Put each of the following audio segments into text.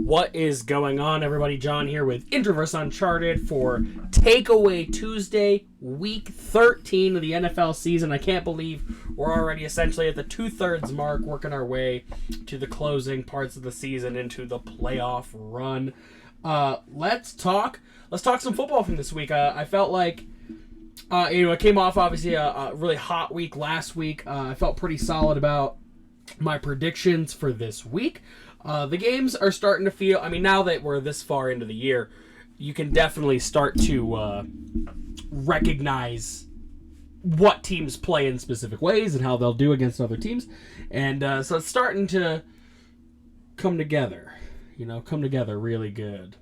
What is going on, everybody? John here with Introverse Uncharted for Takeaway Tuesday, Week 13 of the NFL season. I can't believe we're already essentially at the two-thirds mark, working our way to the closing parts of the season into the playoff run. Let's talk some football from this week. I felt like it came off obviously a really hot week last week. I felt pretty solid about my predictions for this week. The games are starting to feel, now that we're this far into the year, you can definitely start to recognize what teams play in specific ways and how they'll do against other teams. And so it's starting to come together, really good.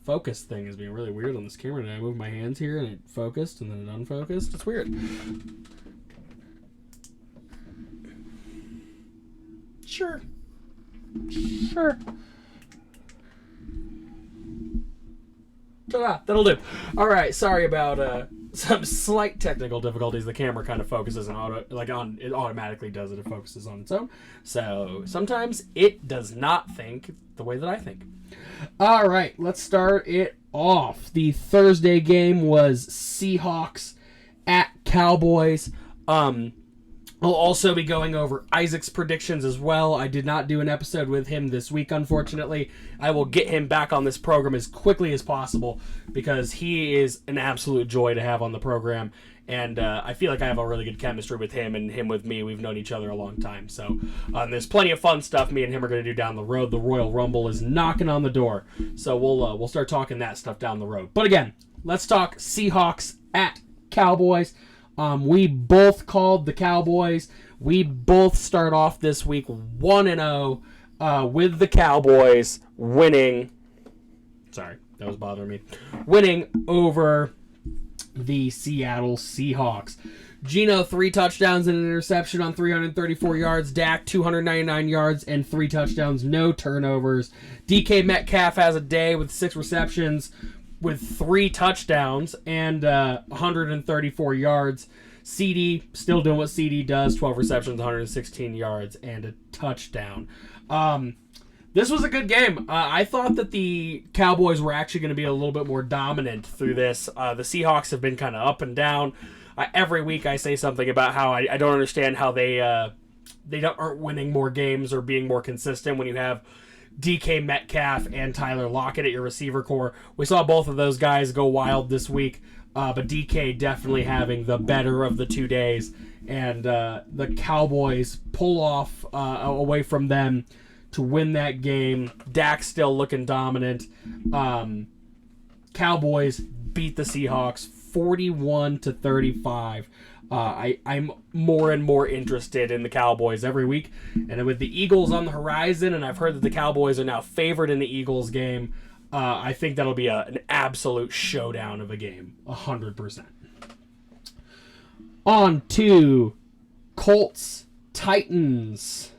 Focus thing is being really weird on this camera. And I moved my hands here and it focused and then it unfocused. It's weird. Sure. Ta-da, that'll do. All right, sorry about some slight technical difficulties. The camera kind of focuses it automatically does it. It focuses on its own. So sometimes it does not think the way that I think. All right, let's start it off. The Thursday game was Seahawks at Cowboys. I'll also be going over Isaac's predictions as well. I did not do an episode with him this week, unfortunately. I will get him back on this program as quickly as possible because he is an absolute joy to have on the program. And I feel like I have a really good chemistry with him and him with me. We've known each other a long time. So there's plenty of fun stuff me and him are going to do down the road. The Royal Rumble is knocking on the door. So we'll start talking that stuff down the road. But again, let's talk Seahawks at Cowboys. We both called the Cowboys. We both start off this week 1-0 with the Cowboys winning. Sorry, that was bothering me. Winning over the Seattle Seahawks. Geno, 3 touchdowns and an interception on 334 yards. Dak, 299 yards and 3 touchdowns, no turnovers. DK Metcalf has a day with 6 receptions with 3 touchdowns and 134 yards. CD still doing what CD does, 12 receptions, 116 yards, and a touchdown. This was a good game. I thought that the Cowboys were actually going to be a little bit more dominant through this. The Seahawks have been kind of up and down. Every week I say something about how I don't understand how they aren't winning more games or being more consistent when you have DK Metcalf and Tyler Lockett at your receiver core. We saw both of those guys go wild this week, but DK definitely having the better of the 2 days, and the Cowboys pull off away from them to win that game. Dak still looking dominant. Cowboys beat the Seahawks 41-35. I'm more and more interested in the Cowboys every week. And with the Eagles on the horizon, and I've heard that the Cowboys are now favored in the Eagles game, I think that'll be an absolute showdown of a game, 100%. On to Colts Titans.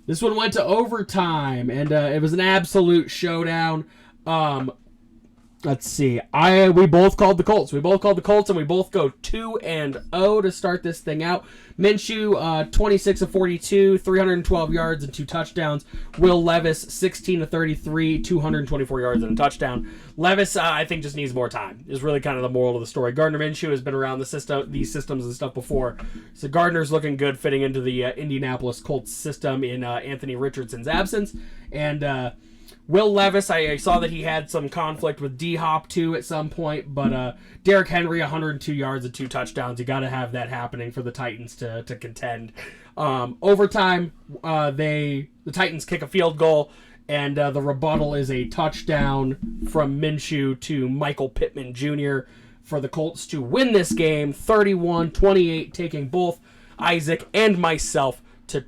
This one went to overtime, and it was an absolute showdown. Let's see. We both called the Colts. And we both go 2-0 to start this thing out. Minshew, 26 of 42, 312 yards and 2 touchdowns. Will Levis, 16 of 33, 224 yards and a touchdown. Levis, I think, just needs more time. Is really kind of the moral of the story. Gardner Minshew has been around these systems and stuff before. So Gardner's looking good, fitting into the Indianapolis Colts system in Anthony Richardson's absence. And Will Levis, I saw that he had some conflict with D-Hop too at some point, but Derrick Henry, 102 yards and 2 touchdowns. You got to have that happening for the Titans to contend. Overtime, the Titans kick a field goal, and the rebuttal is a touchdown from Minshew to Michael Pittman Jr. for the Colts to win this game 31-28, taking both Isaac and myself to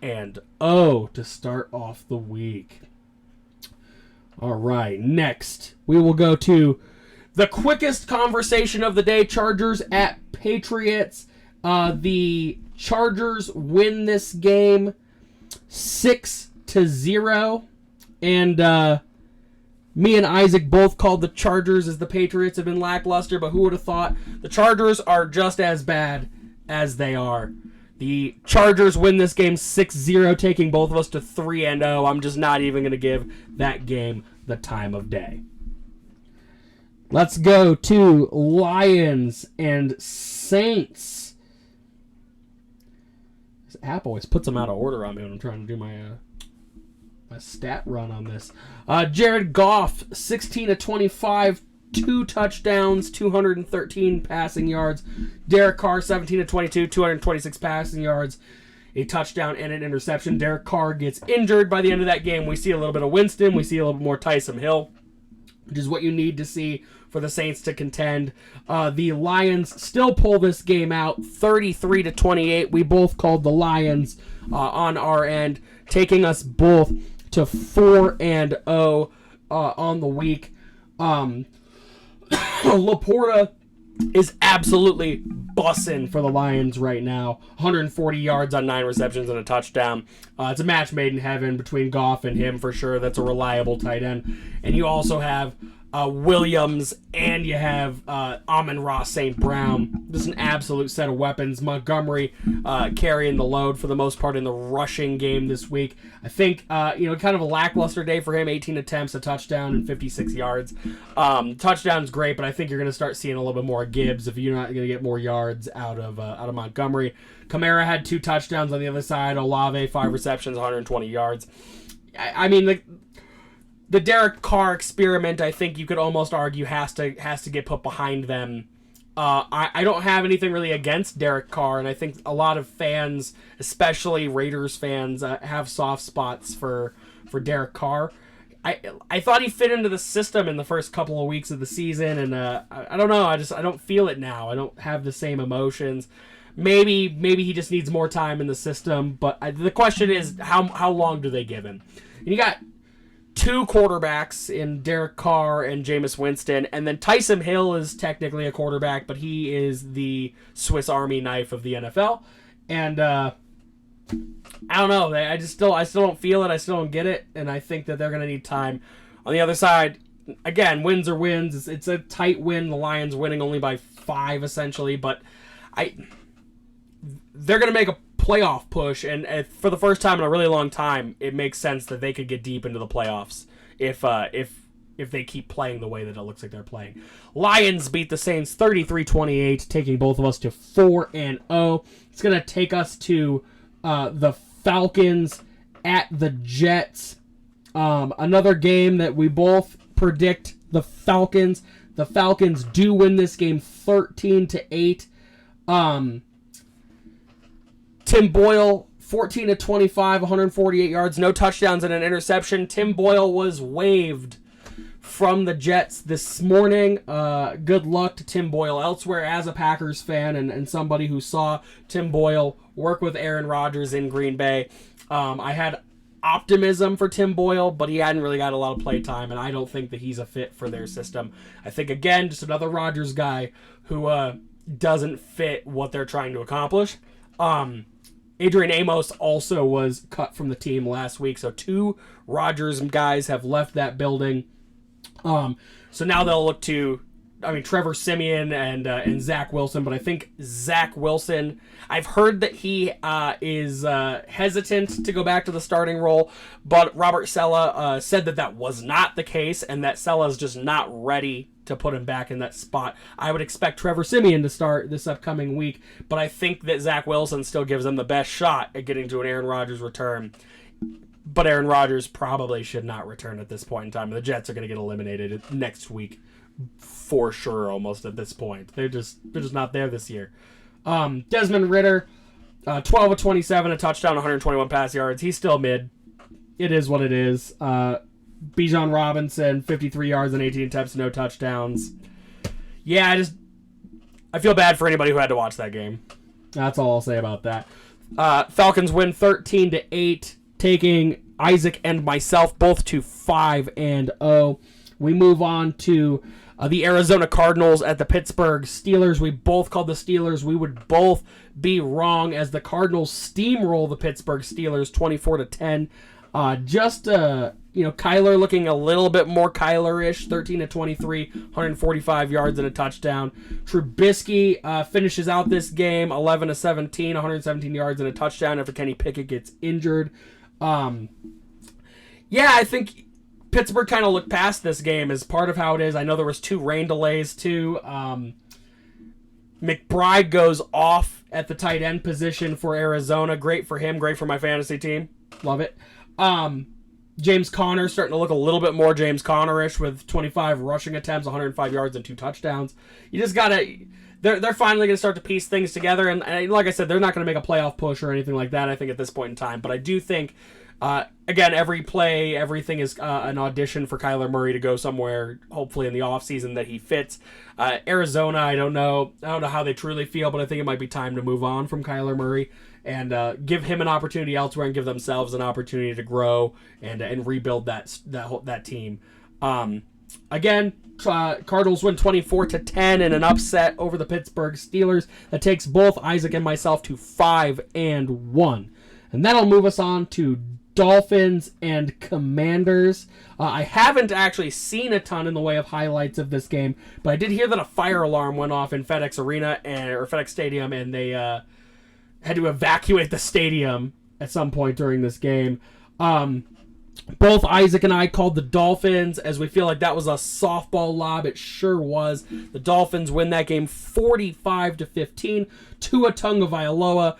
2-0 to start off the week. All right, next we will go to the quickest conversation of the day, Chargers at Patriots. The Chargers win this game 6-0, and me and Isaac both called the Chargers as the Patriots have been lackluster, but who would have thought? The Chargers are just as bad as they are. The Chargers win this game 6-0, taking both of us to 3-0. I'm just not even going to give that game the time of day. Let's go to Lions and Saints. This app always puts them out of order on me when I'm trying to do my stat run on this. Jared Goff, 16-25, 2 touchdowns, 213 passing yards. Derek Carr, 17-22, 226 passing yards, a touchdown and an interception. Derek Carr gets injured by the end of that game. We see a little bit of Winston. We see a little bit more Taysom Hill, which is what you need to see for the Saints to contend. The Lions still pull this game out, 33-28. We both called the Lions on our end, taking us both to 4-0 on the week. Laporta is absolutely bussing for the Lions right now. 140 yards on 9 receptions and a touchdown. It's a match made in heaven between Goff and him for sure. That's a reliable tight end. And you also have Williams, and you have Amon-Ra St. Brown. Just an absolute set of weapons. Montgomery carrying the load for the most part in the rushing game this week. I think, kind of a lackluster day for him. 18 attempts, a touchdown, and 56 yards. Touchdown's great, but I think you're going to start seeing a little bit more Gibbs if you're not going to get more yards out of Montgomery. Kamara had 2 touchdowns on the other side. Olave, 5 receptions, 120 yards. I mean, the Derek Carr experiment, I think you could almost argue, has to get put behind them. I don't have anything really against Derek Carr, and I think a lot of fans, especially Raiders fans, have soft spots for Derek Carr. I thought he fit into the system in the first couple of weeks of the season, and I don't know. I don't feel it now. I don't have the same emotions. Maybe he just needs more time in the system. But the question is, how long do they give him? And you got 2 quarterbacks in Derek Carr and Jameis Winston, and then Taysom Hill is technically a quarterback, but he is the Swiss Army knife of the NFL. And I don't know. I still don't feel it. I still don't get it, and I think that they're going to need time. On the other side, again, wins are wins. It's a tight win. The Lions winning only by 5 essentially, but they're going to make a playoff push, and for the first time in a really long time, it makes sense that they could get deep into the playoffs if they keep playing the way that it looks like they're playing. Lions beat the Saints 33-28, taking both of us to 4-0. It's going to take us to the Falcons at the Jets. Another game that we both predict the Falcons. The Falcons do win this game 13-8. Tim Boyle, 14-25, 148 yards, no touchdowns and an interception. Tim Boyle was waived from the Jets this morning. Good luck to Tim Boyle elsewhere. As a Packers fan and somebody who saw Tim Boyle work with Aaron Rodgers in Green Bay, I had optimism for Tim Boyle, but he hadn't really got a lot of play time, and I don't think that he's a fit for their system. I think, again, just another Rodgers guy who doesn't fit what they're trying to accomplish. Adrian Amos also was cut from the team last week, so 2 Rodgers guys have left that building. So now they'll look to, Trevor Siemian and Zach Wilson, but I think Zach Wilson, I've heard that he is hesitant to go back to the starting role, but Robert Saleh said that was not the case, and that Saleh is just not ready to put him back in that spot. I would expect Trevor Siemian to start this upcoming week, but I think that Zach Wilson still gives them the best shot at getting to an Aaron Rodgers return. But Aaron Rodgers probably should not return at this point in time. The Jets are going to get eliminated next week for sure, almost at this point. They're just not there this year. Desmond Ridder, 12-27, a touchdown, 121 pass yards. He's still mid. It is what it is. Bijan Robinson, 53 yards and 18 attempts, no touchdowns. Yeah, I feel bad for anybody who had to watch that game. That's all I'll say about that. Falcons win 13-8, taking Isaac and myself both to 5-0. We move on to the Arizona Cardinals at the Pittsburgh Steelers. We both called the Steelers. We would both be wrong as the Cardinals steamroll the Pittsburgh Steelers 24-10. Kyler looking a little bit more Kyler-ish, 13 to 23, 145 yards and a touchdown. Trubisky finishes out this game 11 to 17, 117 yards and a touchdown after Kenny Pickett gets injured. I think Pittsburgh kind of looked past this game as part of how it is. I know there was 2 rain delays too. McBride goes off at the tight end position for Arizona. Great for him. Great for my fantasy team. Love it. James Conner starting to look a little bit more James Conner-ish with 25 rushing attempts, 105 yards, and 2 touchdowns. You just gotta. They're finally gonna start to piece things together, and like I said, they're not gonna make a playoff push or anything like that. I think at this point in time, but I do think. Again, every play, everything is an audition for Kyler Murray to go somewhere, hopefully in the offseason that he fits. Arizona, I don't know how they truly feel, but I think it might be time to move on from Kyler Murray and give him an opportunity elsewhere and give themselves an opportunity to grow and rebuild that team. Again, Cardinals win 24-10 in an upset over the Pittsburgh Steelers. That takes both Isaac and myself to 5-1. And that'll move us on to Dolphins and Commanders. I haven't actually seen a ton in the way of highlights of this game, but I did hear that a fire alarm went off in FedEx Arena or FedEx Stadium, and they had to evacuate the stadium at some point during this game. Both Isaac and I called the Dolphins as we feel like that was a softball lob. It sure was. The Dolphins win that game 45-15. Tua Tagovailoa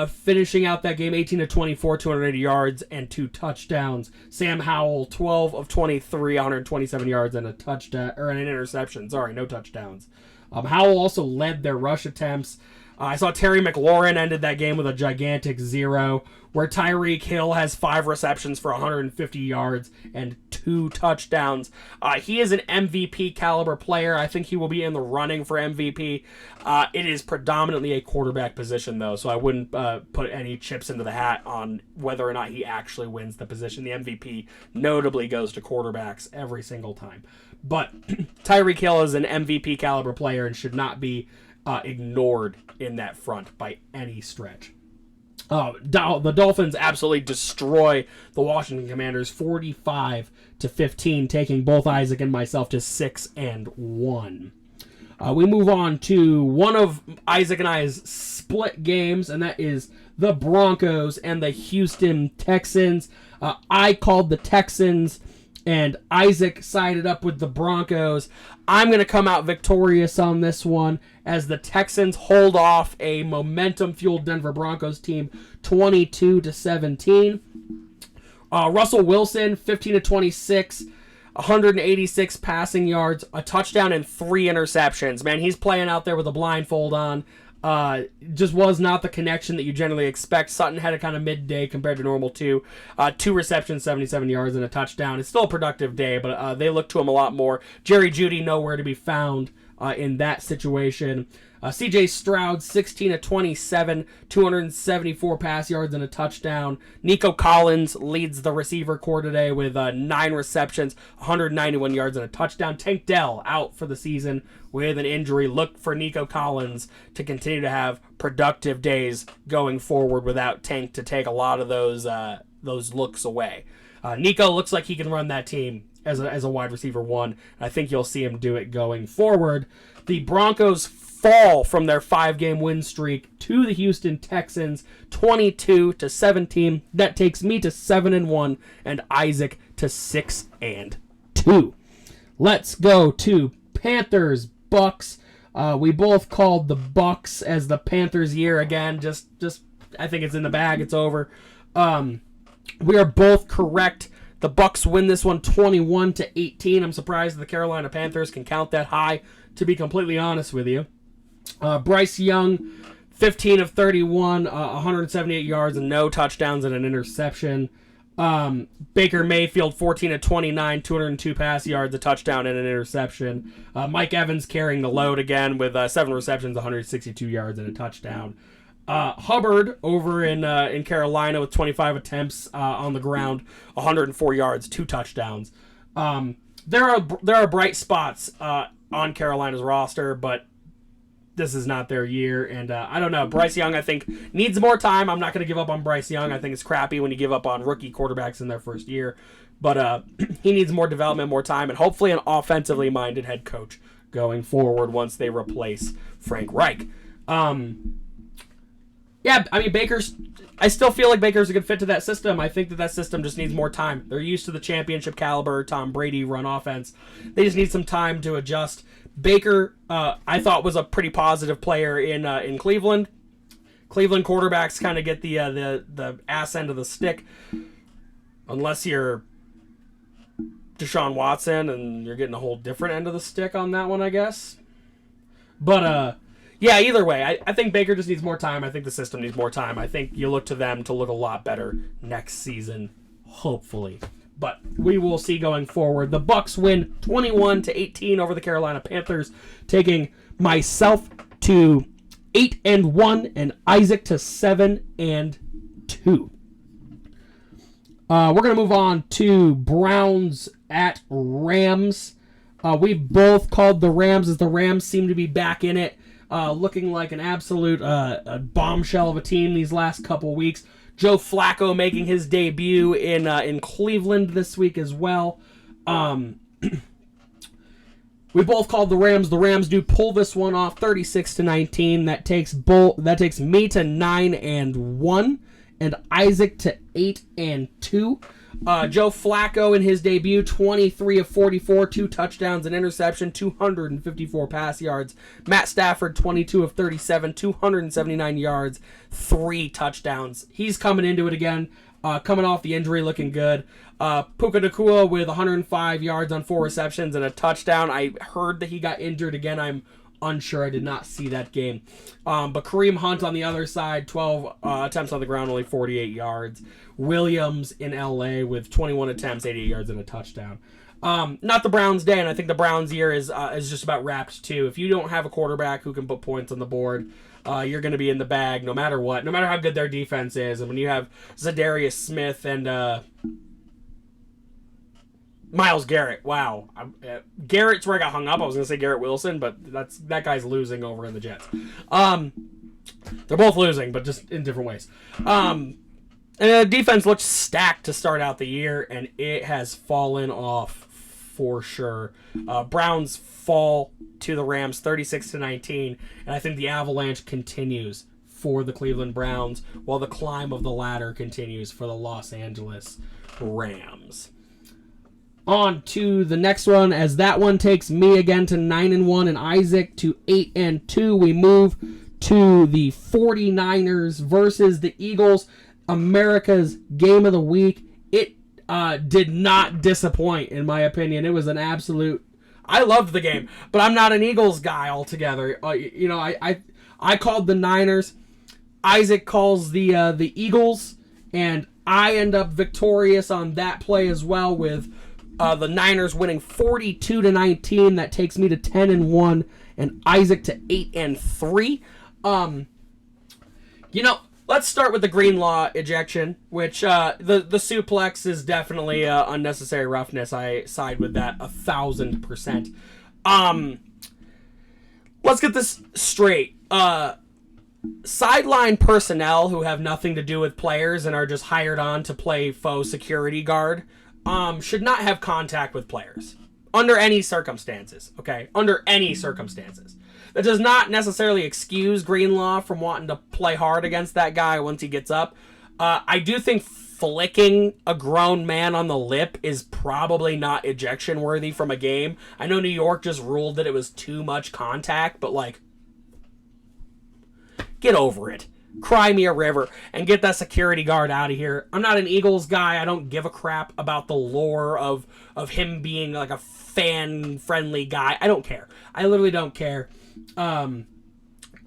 finishing out that game 18 to 24, 280 yards and 2 touchdowns. Sam Howell 12 of 23, 127 yards and a touchdown or an interception. Sorry, no touchdowns. Howell also led their rush attempts. I saw Terry McLaurin ended that game with a gigantic 0, where Tyreek Hill has 5 receptions for 150 yards and 2 touchdowns. He is an MVP caliber player. I think he will be in the running for MVP. It is predominantly a quarterback position, though, so I wouldn't put any chips into the hat on whether or not he actually wins the position. The MVP notably goes to quarterbacks every single time. But Tyreek Hill is an MVP caliber player and should not be ignored in that front by any stretch. The Dolphins absolutely destroy the Washington Commanders 45-15, taking both Isaac and myself to 6-1. We move on to one of Isaac and I's split games, and that is the Broncos and the Houston Texans. I called the Texans, and Isaac sided up with the Broncos. I'm going to come out victorious on this one as the Texans hold off a momentum-fueled Denver Broncos team 22-17. Russell Wilson, 15-26, 186 passing yards, a touchdown, and 3 interceptions. Man, he's playing out there with a blindfold on. Just was not the connection that you generally expect. Sutton had a kind of midday compared to normal too. 2 receptions, 77 yards, and a touchdown. It's still a productive day, but they look to him a lot more. Jerry Jeudy nowhere to be found in that situation. C.J. Stroud, 16-27, 274 pass yards and a touchdown. Nico Collins leads the receiver corps today with 9 receptions, 191 yards and a touchdown. Tank Dell out for the season with an injury. Look for Nico Collins to continue to have productive days going forward without Tank to take a lot of those looks away. Nico looks like he can run that team as a wide receiver 1. I think you'll see him do it going forward. The Broncos fall from their 5-game win streak to the Houston Texans 22-17. That takes me to 7-1 and Isaac to 6-2. Let's go to Panthers Bucks. We both called the Bucks as the Panthers year again. Just I think it's in the bag. It's over. We are both correct. The Bucks win this one 21-18. I'm surprised the Carolina Panthers can count that high, to be completely honest with you. Bryce Young, 15 of 31, 178 yards and no touchdowns and an interception. Baker Mayfield, 14 of 29, 202 pass yards, a touchdown and an interception. Mike Evans carrying the load again with 7 receptions, 162 yards and a touchdown. Hubbard over in Carolina with 25 attempts on the ground, 104 yards, 2 touchdowns. There are bright spots on Carolina's roster, but this is not their year. And I don't know. Bryce Young, I think, needs more time. I'm not going to give up on Bryce Young. I think it's crappy when you give up on rookie quarterbacks in their first year. But he needs more development, more time, and hopefully an offensively minded head coach going forward once they replace Frank Reich. Yeah, I mean, I still feel like Baker's a good fit to that system. I think that system just needs more time. They're used to the championship caliber Tom Brady run offense. They just need some time to adjust. Baker, I thought, was a pretty positive player in Cleveland. Cleveland quarterbacks kind of get the ass end of the stick, unless you're Deshaun Watson, and you're getting a whole different end of the stick on that one, I guess. But yeah, either way, I think Baker just needs more time. I think the system needs more time. I think you look to them to look a lot better next season, hopefully. But we will see going forward. The Bucks win 21-18 over the Carolina Panthers, taking myself to 8-1 and Isaac to 7-2. We're going to move on to Browns at Rams. We both called the Rams, as the Rams seem to be back in it. Looking like an absolute bombshell of a team these last couple weeks. Joe Flacco making his debut in Cleveland this week as well. We both called the Rams. The Rams do pull this one off, 36-19. That takes me to 9-1 and Isaac to 8-2. Joe Flacco in his debut, 23 of 44, 2 touchdowns, an interception, 254 pass yards. Matt Stafford, 22 of 37, 279 yards, 3 touchdowns. He's coming into it again, coming off the injury, looking good. Puka Nacua with 105 yards on 4 receptions and a touchdown. I heard that he got injured again. I'm unsure. I did not see that game. But Kareem Hunt on the other side, 12 attempts on the ground, only 48 yards. Williams in LA with 21 attempts, 88 yards, and a touchdown. Not the Browns' day, and I think the Browns' year is just about wrapped too. If you don't have a quarterback who can put points on the board, you're going to be in the bag no matter what, no matter how good their defense is. And when you have Zadarius Smith and Myles Garrett, wow. Garrett's where I got hung up. I was going to say Garrett Wilson, but that guy's losing over in the Jets. They're both losing, but just in different ways. And the defense looked stacked to start out the year, and it has fallen off for sure. Browns fall to the Rams 36-19, and I think the avalanche continues for the Cleveland Browns, while the climb of the ladder continues for the Los Angeles Rams. On to the next one, as that one takes me again to 9-1 and Isaac to 8-2. We move to the 49ers versus the Eagles, America's game of the week. It did not disappoint, in my opinion. It was an absolute... I loved the game, but I'm not an Eagles guy altogether. I called the Niners. Isaac calls the Eagles, and I end up victorious on that play as well, with the Niners winning 42-19. That takes me to 10-1 and Isaac to 8-3. Let's start with the Greenlaw ejection, which the suplex is definitely unnecessary roughness. I side with that 1,000%. Let's get this straight. Sideline personnel who have nothing to do with players and are just hired on to play faux security guard should not have contact with players under any circumstances. Okay, under any circumstances. That does not necessarily excuse Greenlaw from wanting to play hard against that guy once he gets up. I do think flicking a grown man on the lip is probably not ejection worthy from a game. I know New York just ruled that it was too much contact, but get over it. Cry me a river and get that security guard out of here. I'm not an Eagles guy. I don't give a crap about the lore of him being like a fan-friendly guy. I don't care. I literally don't care. None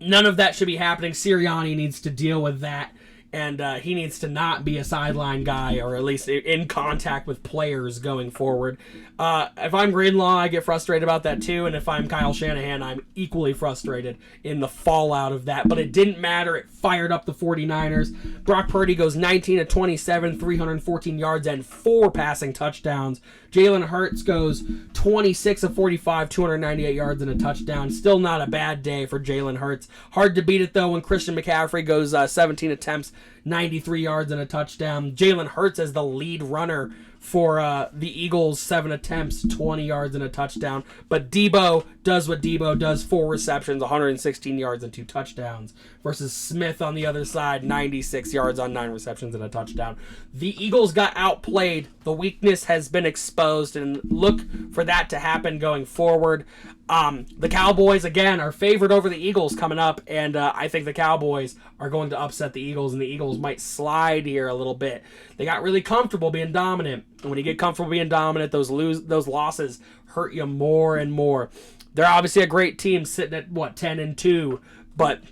of that should be happening. Sirianni needs to deal with that. and he needs to not be a sideline guy, or at least in contact with players going forward. If I'm Greenlaw, I get frustrated about that too, and if I'm Kyle Shanahan, I'm equally frustrated in the fallout of that. But it didn't matter. It fired up the 49ers. Brock Purdy goes 19 of 27, 314 yards, and 4 passing touchdowns. Jalen Hurts goes 26 of 45, 298 yards, and a touchdown. Still not a bad day for Jalen Hurts. Hard to beat it, though, when Christian McCaffrey goes 17 attempts, 93 yards, and a touchdown. Jalen Hurts as the lead runner for the Eagles, 7 attempts, 20 yards, and a touchdown. But Debo does what Debo does, 4 receptions, 116 yards, and 2 touchdowns. Versus Smith on the other side, 96 yards on 9 receptions and a touchdown. The Eagles got outplayed. The weakness has been exposed, and look for that to happen going forward. The Cowboys, again, are favored over the Eagles coming up, and I think the Cowboys are going to upset the Eagles, and the Eagles might slide here a little bit. They got really comfortable being dominant, and when you get comfortable being dominant, those losses hurt you more and more. They're obviously a great team sitting at, 10-2, but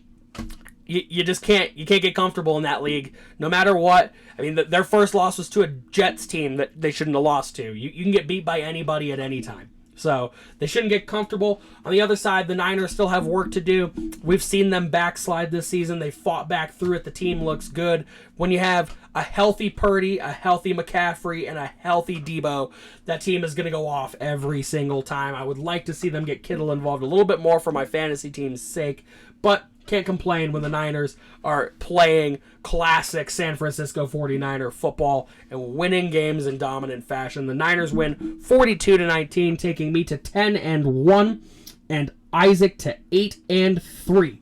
you just can't get comfortable in that league no matter what. I mean, their first loss was to a Jets team that they shouldn't have lost to. You can get beat by anybody at any time. So they shouldn't get comfortable. On the other side, the Niners still have work to do. We've seen them backslide this season. They fought back through it. The team looks good. When you have a healthy Purdy, a healthy McCaffrey, and a healthy Debo, that team is going to go off every single time. I would like to see them get Kittle involved a little bit more for my fantasy team's sake, but can't complain when the Niners are playing classic San Francisco 49er football and winning games in dominant fashion. The Niners win 42-19, taking me to 10-1 and Isaac to 8-3.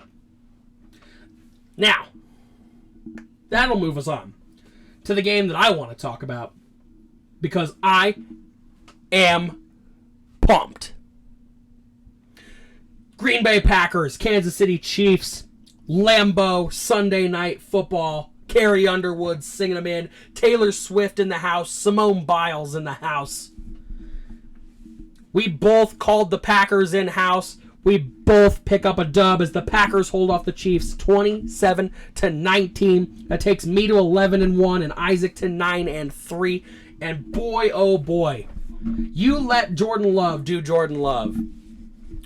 Now, that'll move us on to the game that I want to talk about, because I am pumped. Green Bay Packers, Kansas City Chiefs, Lambeau, Sunday Night Football, Carrie Underwood singing them in, Taylor Swift in the house, Simone Biles in the house. We both called the Packers in-house. We both pick up a dub as the Packers hold off the Chiefs 27-19. That takes me to 11-1 and Isaac to 9-3. And boy, oh boy, you let Jordan Love do Jordan Love.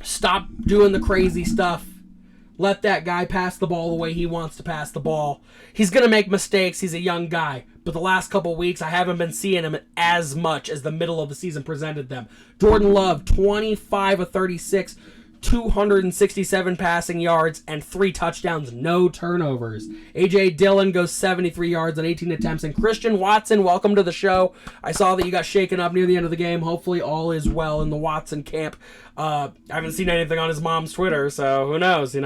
Stop doing the crazy stuff. Let that guy pass the ball the way he wants to pass the ball. He's going to make mistakes. He's a young guy. But the last couple weeks, I haven't been seeing him as much as the middle of the season presented them. Jordan Love, 25 of 36, 267 passing yards, and 3 touchdowns, no turnovers. A.J. Dillon goes 73 yards on 18 attempts. And Christian Watson, welcome to the show. I saw that you got shaken up near the end of the game. Hopefully all is well in the Watson camp. I haven't seen anything on his mom's Twitter, so who knows,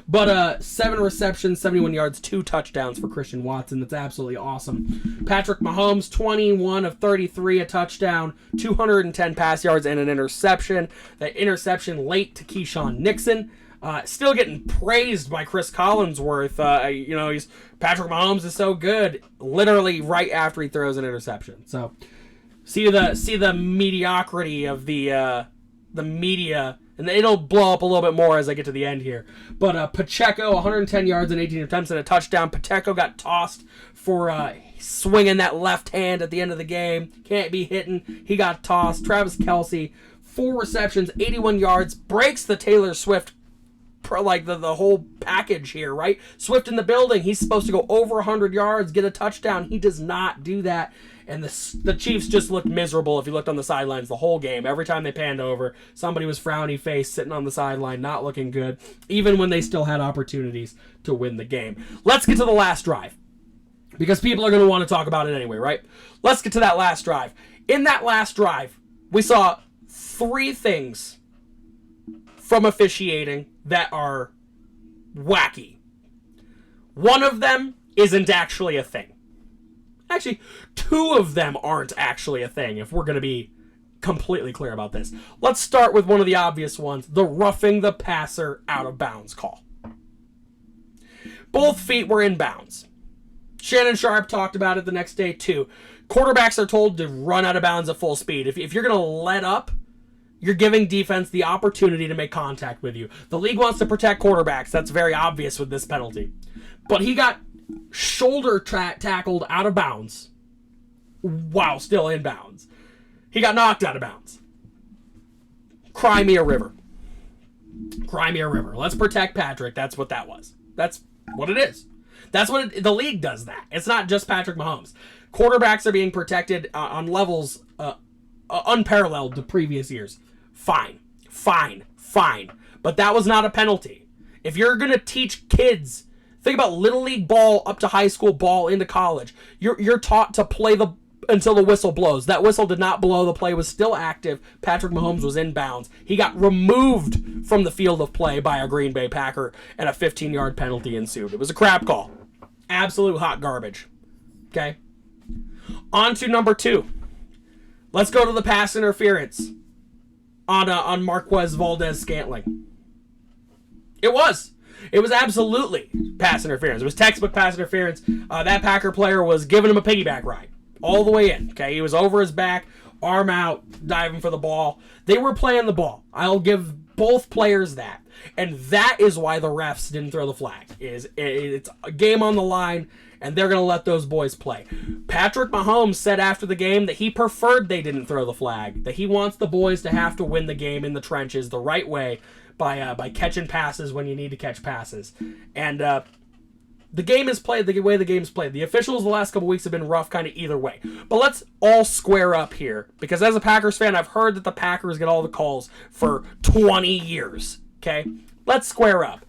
But 7 receptions, 71 yards, 2 touchdowns for Christian Watson. That's absolutely awesome. Patrick Mahomes, 21 of 33, a touchdown, 210 pass yards, and an interception. That interception late to Keyshawn Nixon. Still getting praised by Chris Collinsworth. He's Patrick Mahomes is so good. Literally right after he throws an interception. So see the mediocrity of the media, and it'll blow up a little bit more as I get to the end here. But Pacheco, 110 yards and 18 attempts and a touchdown. Pacheco got tossed for swinging that left hand at the end of the game. Can't be hitting. He got tossed. Travis Kelce, 4 receptions, 81 yards, breaks the Taylor Swift, the whole package here, right? Swift in the building. He's supposed to go over 100 yards, get a touchdown. He does not do that. And the Chiefs just looked miserable if you looked on the sidelines the whole game. Every time they panned over, somebody was frowny face, sitting on the sideline, not looking good, even when they still had opportunities to win the game. Let's get to the last drive, because people are going to want to talk about it anyway, right? Let's get to that last drive. In that last drive, we saw 3 things from officiating that are wacky. One of them isn't actually a thing. Actually, 2 of them aren't actually a thing, if we're going to be completely clear about this. Let's start with one of the obvious ones, the roughing the passer out of bounds call. Both feet were in bounds. Shannon Sharp talked about it the next day, too. Quarterbacks are told to run out of bounds at full speed. If you're going to let up, you're giving defense the opportunity to make contact with you. The league wants to protect quarterbacks. That's very obvious with this penalty. But he got shoulder tackled out of bounds while still in bounds. He got knocked out of bounds. Cry me a river. Cry me a river. Let's protect Patrick. That's what that was. That's what it is. That's what the league does that. It's not just Patrick Mahomes. Quarterbacks are being protected on levels unparalleled to previous years. Fine. But that was not a penalty. If you're going to teach kids, think about Little League ball up to high school ball into college. You're taught to play until the whistle blows. That whistle did not blow. The play was still active. Patrick Mahomes was in bounds. He got removed from the field of play by a Green Bay Packer, and a 15-yard penalty ensued. It was a crap call. Absolute hot garbage. Okay? On to number 2. Let's go to the pass interference on Marquez Valdes-Scantling. It was absolutely pass interference. It was textbook pass interference. That Packer player was giving him a piggyback ride all the way in. Okay, he was over his back, arm out, diving for the ball. They were playing the ball. I'll give both players that. And that is why the refs didn't throw the flag. It's a game on the line, and they're going to let those boys play. Patrick Mahomes said after the game that he preferred they didn't throw the flag, that he wants the boys to have to win the game in the trenches the right way by catching passes when you need to catch passes. And the game is played the way the game's played. The officials the last couple weeks have been rough kind of either way. But let's all square up here, because as a Packers fan, I've heard that the Packers get all the calls for 20 years. Okay? Let's square up.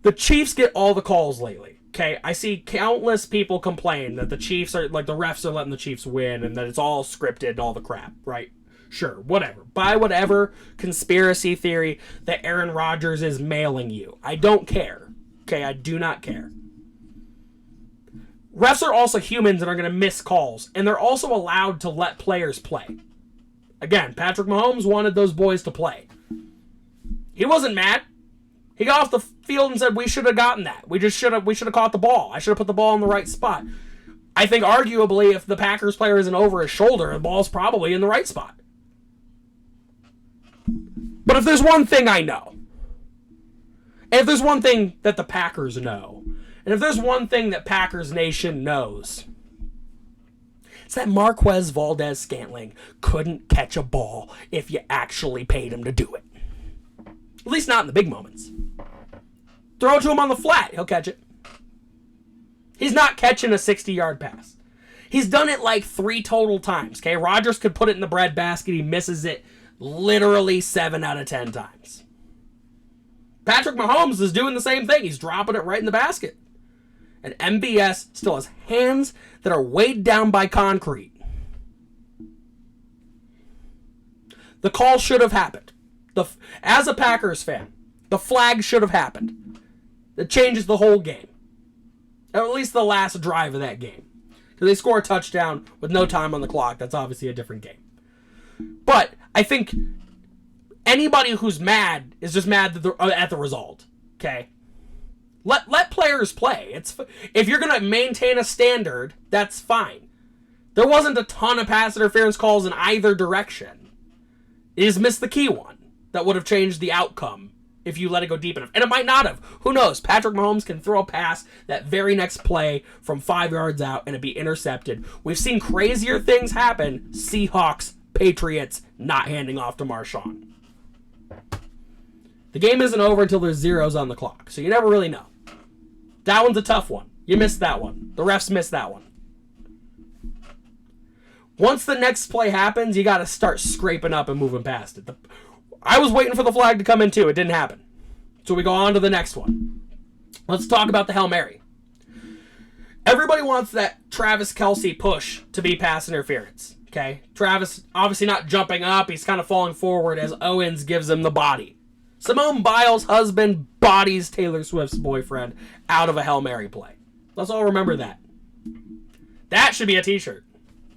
The Chiefs get all the calls lately. Okay? I see countless people complain that the Chiefs are, like, the refs are letting the Chiefs win and that it's all scripted and all the crap, right? Sure, whatever. Buy whatever conspiracy theory that Aaron Rodgers is mailing you. I don't care. Okay? I do not care. Refs are also humans and are going to miss calls, and they're also allowed to let players play. Again, Patrick Mahomes wanted those boys to play. He wasn't mad. He got off the field and said, we should have gotten that. We should have caught the ball. I should have put the ball in the right spot. I think arguably if the Packers player isn't over his shoulder, the ball's probably in the right spot. But if there's one thing I know, and if there's one thing that the Packers know, and if there's one thing that Packers Nation knows, it's that Marquez Valdes-Scantling couldn't catch a ball if you actually paid him to do it. At least not in the big moments. Throw it to him on the flat. He'll catch it. He's not catching a 60-yard pass. He's done it like 3 total times. Okay, Rodgers could put it in the breadbasket. He misses it literally 7 out of 10 times. Patrick Mahomes is doing the same thing. He's dropping it right in the basket. And MBS still has hands that are weighed down by concrete. The call should have happened. As a Packers fan, the flag should have happened. It changes the whole game. Or at least the last drive of that game. Because they score a touchdown with no time on the clock. That's obviously a different game. But I think anybody who's mad is just mad at the result. Okay? Let players play. If you're going to maintain a standard, that's fine. There wasn't a ton of pass interference calls in either direction. He just missed the key one that would have changed the outcome if you let it go deep enough. And it might not have. Who knows? Patrick Mahomes can throw a pass that very next play from 5 yards out and it be intercepted. We've seen crazier things happen. Seahawks, Patriots not handing off to Marshawn. The game isn't over until there's zeros on the clock, so you never really know. That one's a tough one. You missed that one. The refs missed that one. Once the next play happens, you got to start scraping up and moving past it. I was waiting for the flag to come in too. It didn't happen. So we go on to the next one. Let's talk about the Hail Mary. Everybody wants that Travis Kelce push to be pass interference. Okay? Travis obviously not jumping up. He's kind of falling forward as Owens gives him the body. Simone Biles' husband bodies Taylor Swift's boyfriend out of a Hail Mary play. Let's all remember that. That should be a t-shirt.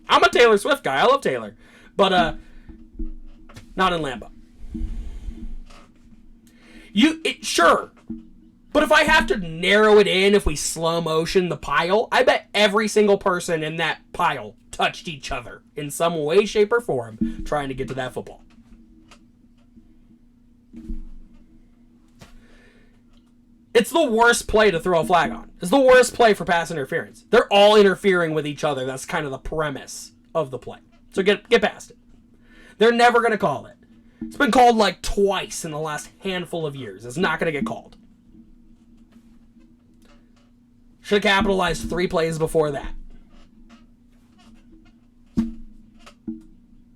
I'm a Taylor Swift guy. I love Taylor. But, not in Lambeau. Sure. But if I have to narrow it in, if we slow motion the pile, I bet every single person in that pile touched each other in some way, shape, or form trying to get to that football. It's the worst play to throw a flag on. It's the worst play for pass interference. They're all interfering with each other. That's kind of the premise of the play. So get past it. They're never going to call it. It's been called like twice in the last handful of years. It's not going to get called. Should have capitalized 3 plays before that.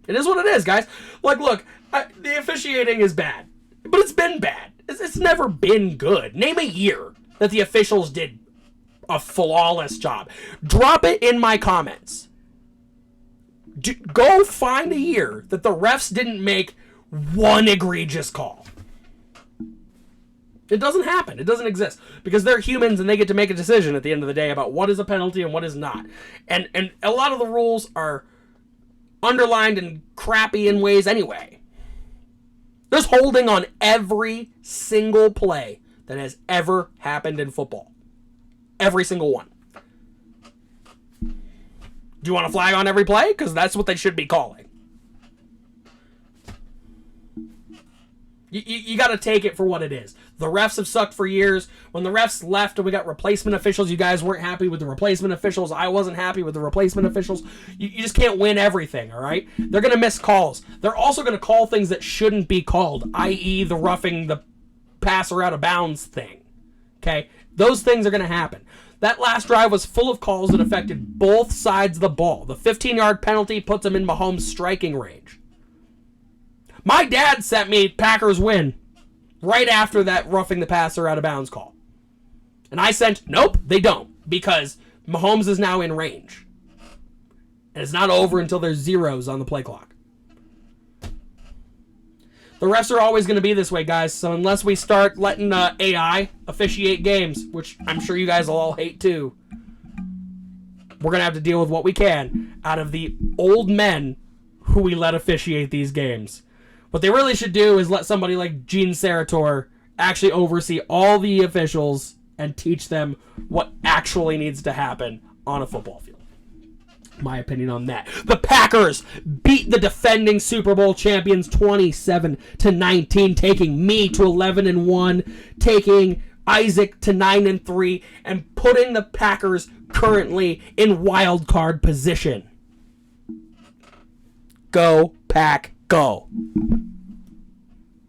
It is what it is, guys. Like, look, the officiating is bad. But it's been bad. It's never been good. Name a year that the officials did a flawless job. Drop it in my comments. Go find a year that the refs didn't make one egregious call. It doesn't happen. It doesn't exist. Because they're humans and they get to make a decision at the end of the day about what is a penalty and what is not. And a lot of the rules are underlined and crappy in ways anyway. There's holding on every single play that has ever happened in football. Every single one. Do you want a flag on every play? Because that's what they should be calling. You got to take it for what it is. The refs have sucked for years. When the refs left and we got replacement officials, you guys weren't happy with the replacement officials. I wasn't happy with the replacement officials. You just can't win everything, all right? They're going to miss calls. They're also going to call things that shouldn't be called, i.e. the roughing the passer out of bounds thing. Okay? Those things are going to happen. That last drive was full of calls that affected both sides of the ball. The 15-yard penalty puts them in Mahomes' striking range. My dad sent me Packers win right after that roughing the passer out of bounds call. And I sent, nope, they don't. Because Mahomes is now in range. And it's not over until there's zeros on the play clock. The refs are always going to be this way, guys. So unless we start letting AI officiate games, which I'm sure you guys will all hate too, we're going to have to deal with what we can out of the old men who we let officiate these games. What they really should do is let somebody like Gene Sarator actually oversee all the officials and teach them what actually needs to happen on a football field. My opinion on that. The Packers beat the defending Super Bowl champions 27-19, taking me to 11-1, taking Isaac to 9-3, and putting the Packers currently in wild card position. Go, Pack, go.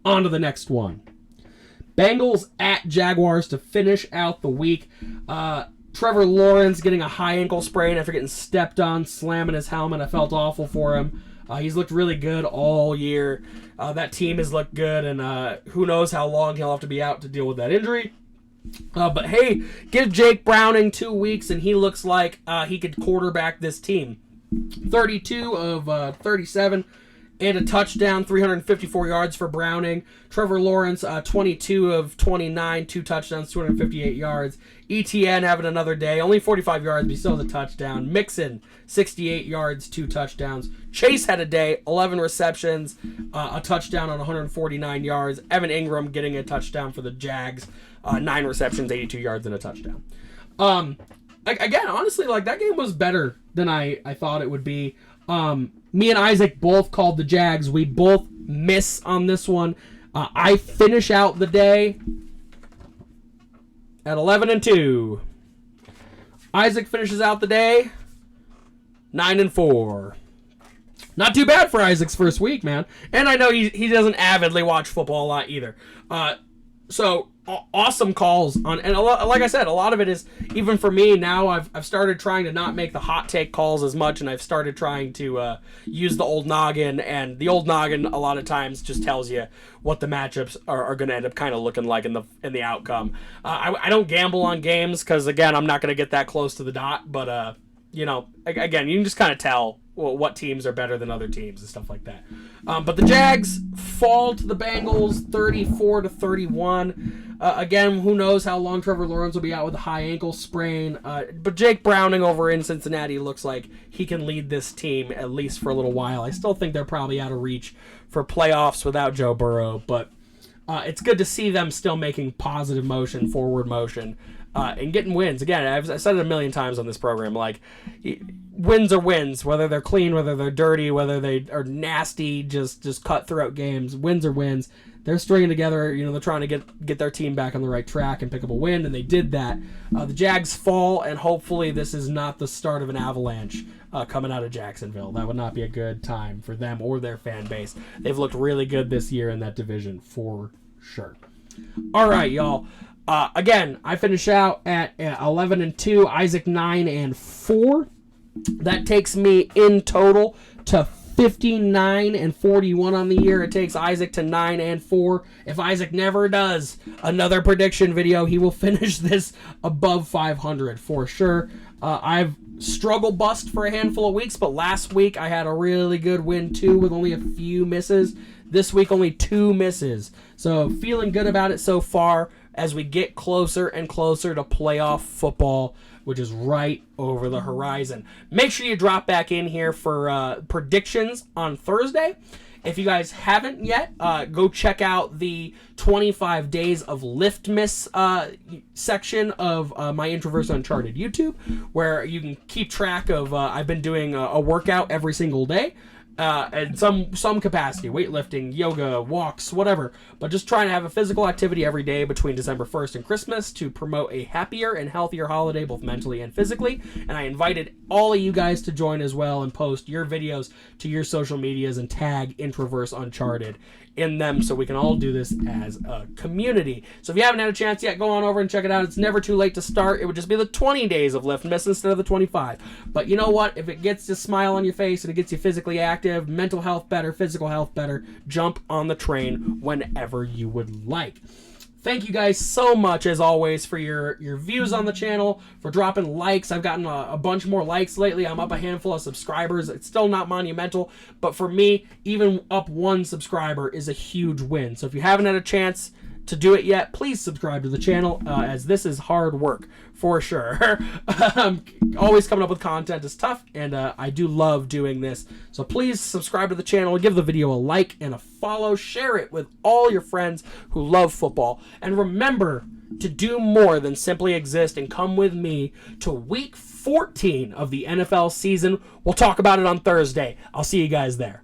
On to the next one. Bengals at Jaguars to finish out the week. Trevor Lawrence getting a high ankle sprain after getting stepped on, slamming his helmet. I felt awful for him. He's looked really good all year. That team has looked good, and who knows how long he'll have to be out to deal with that injury. But hey, give Jake Browning 2 weeks, and he looks like he could quarterback this team. 32 of 37. And a touchdown, 354 yards for Browning. Trevor Lawrence, 22 of 29, 2 touchdowns, 258 yards. ETN having another day, only 45 yards, but he still has a touchdown. Mixon, 68 yards, 2 touchdowns. Chase had a day, 11 receptions, a touchdown on 149 yards. Evan Ingram getting a touchdown for the Jags, 9 receptions, 82 yards, and a touchdown. Again, honestly, like that game was better than I thought it would be. Me and Isaac both called the Jags. We both miss on this one. I finish out the day at 11-2. Isaac finishes out the day 9-4. Not too bad for Isaac's first week, man. And I know he doesn't avidly watch football a lot either. So awesome calls on, and like I said, a lot of it is even for me now. I've started trying to not make the hot take calls as much, and I've started trying to use the old noggin. And the old noggin a lot of times just tells you what the matchups are going to end up kind of looking like in the outcome. I don't gamble on games because again I'm not going to get that close to the dot, but you know, again, you can just kind of tell what teams are better than other teams and stuff like that. But the Jags fall to the Bengals 34-31. Again, who knows how long Trevor Lawrence will be out with a high ankle sprain. But Jake Browning over in Cincinnati looks like he can lead this team at least for a little while. I still think they're probably out of reach for playoffs without Joe Burrow, but it's good to see them still making positive motion, forward motion, and getting wins. Again, I've said it a million times on this program, like, wins are wins, whether they're clean, whether they're dirty, whether they are nasty, just cut throughout games. Wins are wins. they're stringing together. They're trying to get their team back on the right track and pick up a win, and they did that. The Jags fall, and hopefully this is not the start of an avalanche coming out of Jacksonville. That would not be a good time for them or their fan base. They've looked really good this year in that division for sure. All right, y'all. Again, I finish out at 11-2. Isaac 9-4. That takes me in total to 59-41 on the year. It takes Isaac to 9-4. If Isaac never does another prediction video, he will finish this above 500 for sure. I've struggle bust for a handful of weeks, but last week I had a really good win too with only a few misses. This week only 2 misses. So feeling good about it so far as we get closer and closer to playoff football, which is right over the horizon. Make sure you drop back in here for predictions on Thursday. If you guys haven't yet, go check out the 25 Days of Lift Miss section of my Introverse Uncharted YouTube, where you can keep track of, I've been doing a workout every single day. And some capacity, weightlifting, yoga, walks, whatever. But just trying to have a physical activity every day between December 1st and Christmas to promote a happier and healthier holiday, both mentally and physically. And I invited all of you guys to join as well and post your videos to your social medias and tag Introverse Uncharted in them so we can all do this as a community. So if you haven't had a chance yet, go on over and check it out. It's never too late to start. It would just be the 20 days of Lift Miss instead of the 25. But you know what? If it gets a smile on your face and it gets you physically active, mental health better, physical health better, jump on the train whenever you would like. Thank you guys so much, as always, for your views on the channel, for dropping likes. I've gotten a bunch more likes lately. I'm up a handful of subscribers. It's still not monumental, but for me, even up 1 subscriber is a huge win. So if you haven't had a chance to do it yet, please subscribe to the channel, as this is hard work for sure. Always coming up with content is tough, and I do love doing this. So please subscribe to the channel, give the video a like and a follow, share it with all your friends who love football, and remember to do more than simply exist and come with me to week 14 of the NFL season. We'll talk about it on Thursday. I'll see you guys there.